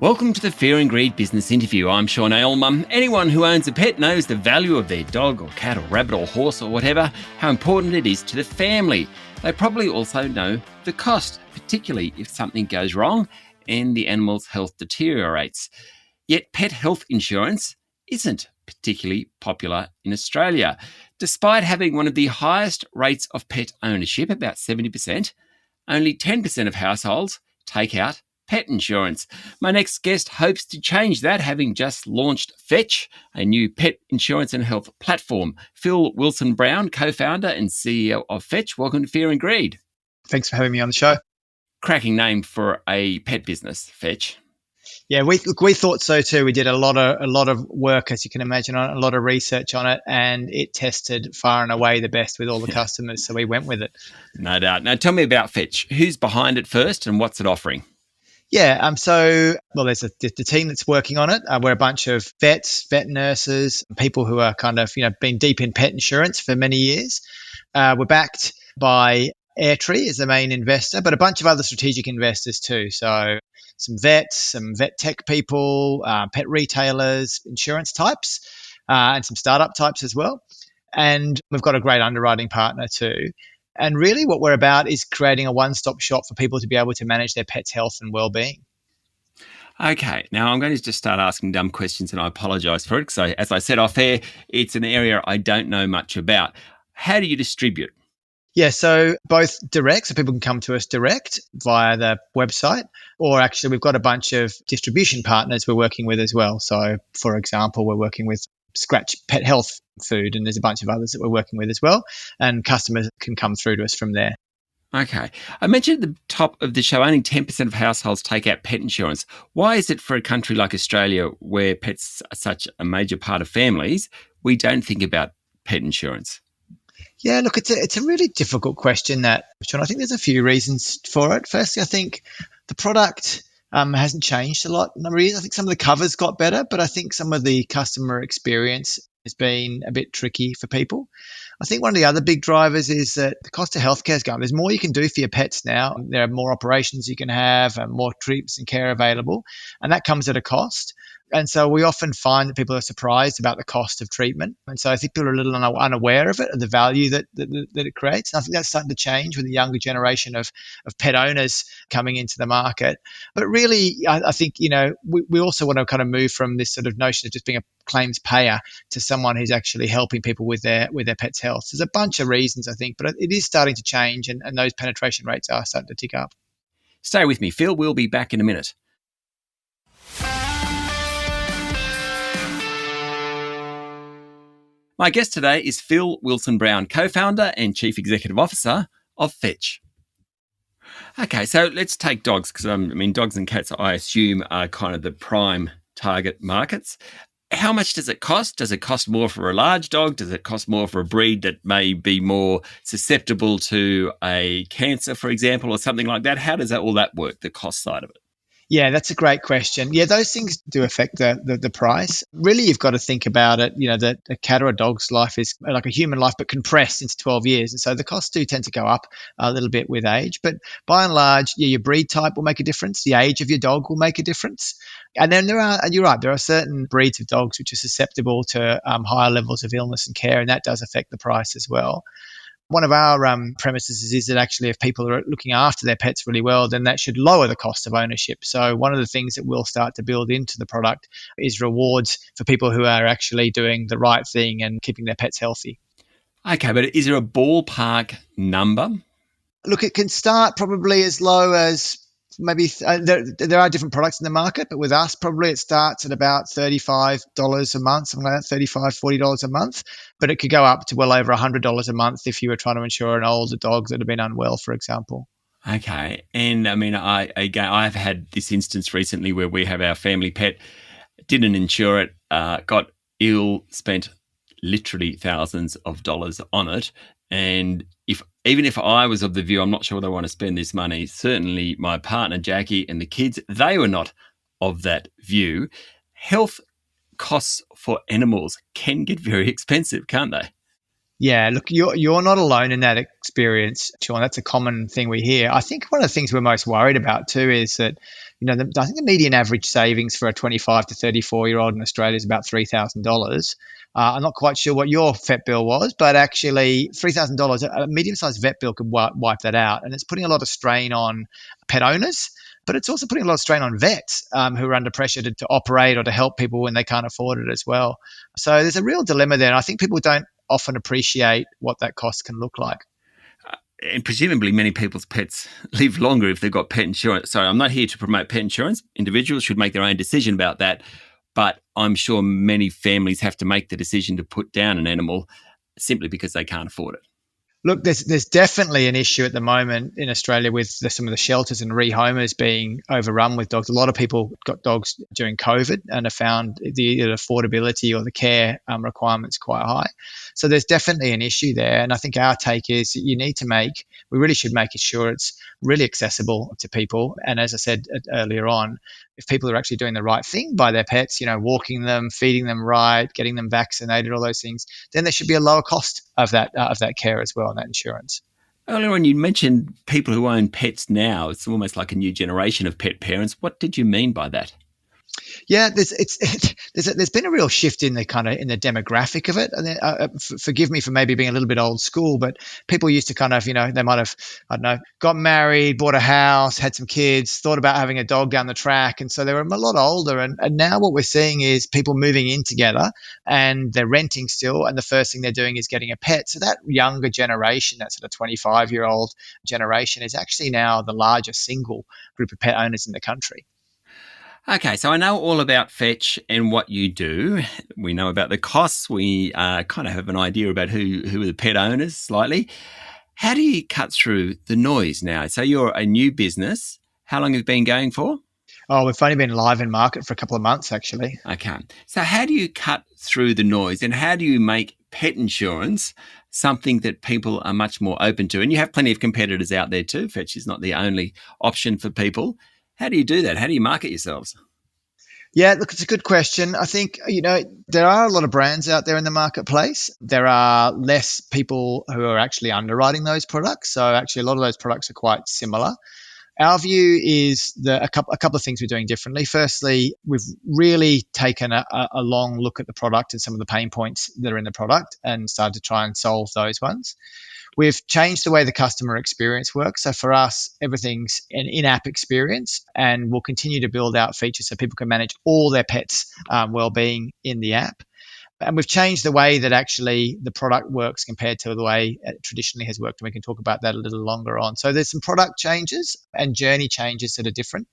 Welcome to the Fear and Greed Business Interview. I'm Sean Aylmer. Anyone who owns a pet knows the value of their dog or cat or rabbit or horse or whatever, how important it is to the family. They probably also know the cost, particularly if something goes wrong and the animal's health deteriorates. Yet pet health insurance isn't particularly popular in Australia. Despite having one of the highest rates of pet ownership, about 70%, only 10% of households take out pet insurance. My next guest hopes to change that, having just launched Fetch, a new pet insurance and health platform. Phil Wilson-Brown, co-founder and CEO of Fetch. Welcome to Fear and Greed. Thanks for having me on the show. Cracking name for a pet business, Fetch. Yeah, we thought so too. We did a lot of work, as you can imagine, on a lot of research on it, and it tested far and away the best with all the customers. So we went with it. No doubt. Now, tell me about Fetch. Who's behind it first, and what's it offering? Yeah, there's the team that's working on it. We're a bunch of vets, vet nurses, people who are kind of, been deep in pet insurance for many years. We're backed by Airtree as the main investor, but a bunch of other strategic investors too. So some vets, some vet tech people, pet retailers, insurance types, and some startup types as well. And we've got a great underwriting partner too. And really what we're about is creating a one-stop shop for people to be able to manage their pet's health and well-being. Okay, now I'm going to just start asking dumb questions, and I apologise for it because, as I said off air, it's an area I don't know much about. How do you distribute? Yeah, so both direct, so people can come to us direct via the website, or actually we've got a bunch of distribution partners we're working with as well. So, for example, we're working with Scratch Pet Health Food, and there's a bunch of others that we're working with as well, and customers can come through to us from there. Okay. I mentioned at the top of the show, only 10% of households take out pet insurance. Why is it for a country like Australia, where pets are such a major part of families, we don't think about pet insurance? Yeah, look, it's a really difficult question, that, Sean. I think there's a few reasons for it. Firstly, I think the product hasn't changed a lot. I think some of the covers got better, but I think some of the customer experience has been a bit tricky for people. I think one of the other big drivers is that the cost of healthcare is going. There's more you can do for your pets now. There are more operations you can have and more treatments and care available, and that comes at a cost. And so we often find that people are surprised about the cost of treatment. And so I think people are a little unaware of it, of the value that it creates. And I think that's starting to change with the younger generation of pet owners coming into the market. But really, I think, we also want to kind of move from this sort of notion of just being a claims payer to someone who's actually helping people with their pet's health. There's a bunch of reasons, I think, but it is starting to change, and those penetration rates are starting to tick up. Stay with me, Phil. We'll be back in a minute. My guest today is Phil Wilson-Brown, co-founder and chief executive officer of Fetch. Okay, so let's take dogs, because dogs and cats, I assume, are kind of the prime target markets. How much does it cost? Does it cost more for a large dog? Does it cost more for a breed that may be more susceptible to a cancer, for example, or something like that? How does all that work, the cost side of it? Yeah, that's a great question. Yeah, those things do affect the price. Really, you've got to think about it, that a cat or a dog's life is like a human life, but compressed into 12 years. And so the costs do tend to go up a little bit with age. But by and large, your breed type will make a difference. The age of your dog will make a difference. And then you're right, there are certain breeds of dogs which are susceptible to higher levels of illness and care, and that does affect the price as well. One of our premises is that actually if people are looking after their pets really well, then that should lower the cost of ownership. So one of the things that we'll start to build into the product is rewards for people who are actually doing the right thing and keeping their pets healthy. Okay, but is there a ballpark number? Look, it can start probably as low as maybe there are different products in the market, but with us, probably it starts at about $35 a month, something like that, $35, $40 a month. But it could go up to well over $100 a month if you were trying to insure an older dog that had been unwell, for example. Okay. And I've had this instance recently where we have our family pet, didn't insure it, got ill, spent literally thousands of dollars on it. And even if I was of the view, I'm not sure whether I want to spend this money, certainly my partner, Jackie, and the kids, they were not of that view. Health costs for animals can get very expensive, can't they? Yeah, look, you're not alone in that experience, Sean. That's a common thing we hear. I think one of the things we're most worried about too is that, I think the median average savings for a 25 to 34-year-old in Australia is about $3,000. I'm not quite sure what your vet bill was, but actually $3,000, a medium-sized vet bill could wipe that out, and it's putting a lot of strain on pet owners. But it's also putting a lot of strain on vets who are under pressure to operate or to help people when they can't afford it as well. So there's a real dilemma there. And I think people don't often appreciate what that cost can look like. And presumably many people's pets live longer if they've got pet insurance. So I'm not here to promote pet insurance. Individuals should make their own decision about that. But I'm sure many families have to make the decision to put down an animal simply because they can't afford it. Look, there's definitely an issue at the moment in Australia with some of the shelters and rehomers being overrun with dogs. A lot of people got dogs during COVID and have found the affordability or the care requirements quite high. So there's definitely an issue there. And I think our take is we really should make sure it's really accessible to people. And as I said earlier on, if people are actually doing the right thing by their pets, walking them, feeding them right, getting them vaccinated, all those things, then there should be a lower cost of that care as well, and that insurance. Earlier on, you mentioned people who own pets now. It's almost like a new generation of pet parents. What did you mean by that? Yeah, there's been a real shift in the demographic of it. And forgive me for maybe being a little bit old school, but people used to they might have, I don't know, got married, bought a house, had some kids, thought about having a dog down the track, and so they were a lot older. And now what we're seeing is people moving in together and they're renting still, and the first thing they're doing is getting a pet. So that younger generation, that sort of 25-year-old generation, is actually now the largest single group of pet owners in the country. Okay, so I know all about Fetch and what you do. We know about the costs. We kind of have an idea about who are the pet owners slightly. How do you cut through the noise now? So you're a new business. How long have you been going for? Oh, we've only been live in market for a couple of months, actually. Okay. So how do you cut through the noise and how do you make pet insurance something that people are much more open to? And you have plenty of competitors out there too. Fetch is not the only option for people. How do you do that? How do you market yourselves? Yeah, look, it's a good question. I think, there are a lot of brands out there in the marketplace. There are less people who are actually underwriting those products. So actually, a lot of those products are quite similar. Our view is that a couple of things we're doing differently. Firstly, we've really taken a long look at the product and some of the pain points that are in the product and started to try and solve those ones. We've changed the way the customer experience works. So for us, everything's an in-app experience, and we'll continue to build out features so people can manage all their pets' well-being in the app. And we've changed the way that actually the product works compared to the way it traditionally has worked. And we can talk about that a little longer on. So there's some product changes and journey changes that are different.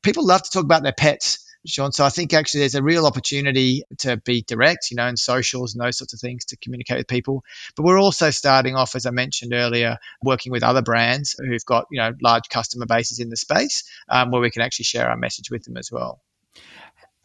People love to talk about their pets, Sean. So I think actually there's a real opportunity to be direct, in socials and those sorts of things to communicate with people. But we're also starting off, as I mentioned earlier, working with other brands who've got, large customer bases in the space where we can actually share our message with them as well.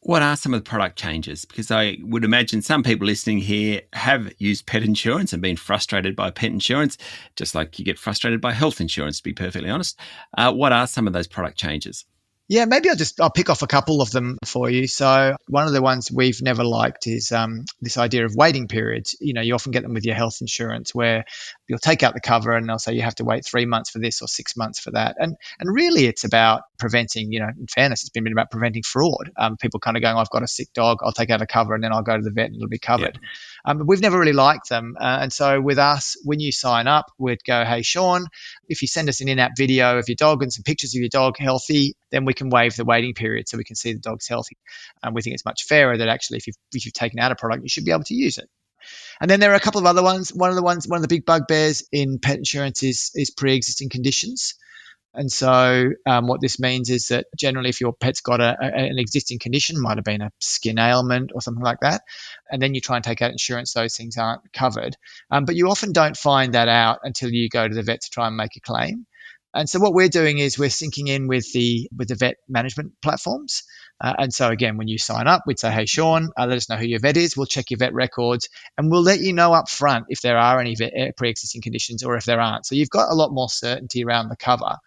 What are some of the product changes? Because I would imagine some people listening here have used pet insurance and been frustrated by pet insurance, just like you get frustrated by health insurance, to be perfectly honest. What are some of those product changes? Yeah, maybe I'll pick off a couple of them for you. So one of the ones we've never liked is this idea of waiting periods. You often get them with your health insurance where you'll take out the cover and they'll say you have to wait 3 months for this or 6 months for that. And really it's about preventing, in fairness, it's been about preventing fraud. People kind of going, I've got a sick dog, I'll take out a cover and then I'll go to the vet and it'll be covered. Yeah. But we've never really liked them. And so with us, when you sign up, we'd go, hey, Sean, if you send us an in-app video of your dog and some pictures of your dog healthy, then we can waive the waiting period so we can see the dog's healthy. And we think it's much fairer that actually if you've taken out a product, you should be able to use it. And then there are a couple of other ones. One of the big bugbears in pet insurance is pre-existing conditions. And so what this means is that generally if your pet's got an existing condition, might have been a skin ailment or something like that, and then you try and take out insurance, those things aren't covered. But you often don't find that out until you go to the vet to try and make a claim. And so what we're doing is we're syncing in with the vet management platforms. And so again, when you sign up, we'd say, hey, Sean, let us know who your vet is. We'll check your vet records and we'll let you know up front if there are any pre-existing conditions or if there aren't. So you've got a lot more certainty around the cover.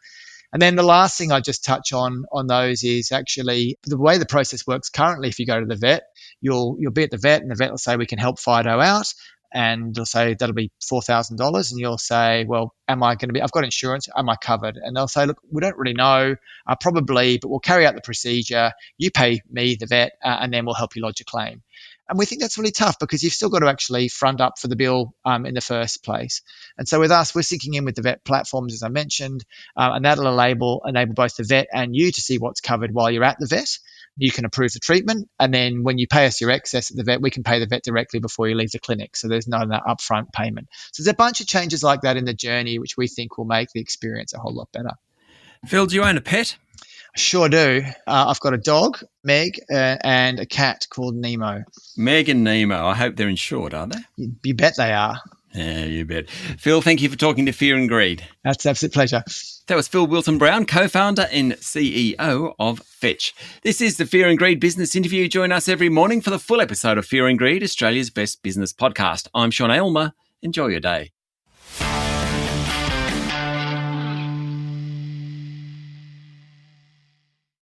And then the last thing I just touch on those is actually the way the process works currently. If you go to the vet, you'll be at the vet and the vet will say, we can help Fido out. and they'll say that'll be $4,000, and you'll say, well, I've got insurance, am I covered? And they'll say, look, we don't really know, probably, but we'll carry out the procedure. You pay me, the vet, and then we'll help you lodge a claim. And we think that's really tough because you've still got to actually front up for the bill in the first place. And so with us, we're syncing in with the vet platforms, as I mentioned, and that'll enable both the vet and you to see what's covered while you're at the vet. You can approve the treatment, and then when you pay us your excess at the vet, we can pay the vet directly before you leave the clinic. So there's no upfront payment. So there's a bunch of changes like that in the journey, which we think will make the experience a whole lot better. Phil, do you own a pet? I sure do. I've got a dog, Meg, and a cat called Nemo. Meg and Nemo. I hope they're insured, are they? You bet they are. Yeah, you bet. Phil, thank you for talking to Fear and Greed. That's an absolute pleasure. That was Phil Wilson-Brown, co-founder and CEO of Fetch. This is the Fear and Greed Business Interview. Join us every morning for the full episode of Fear and Greed, Australia's best business podcast. I'm Sean Aylmer. Enjoy your day.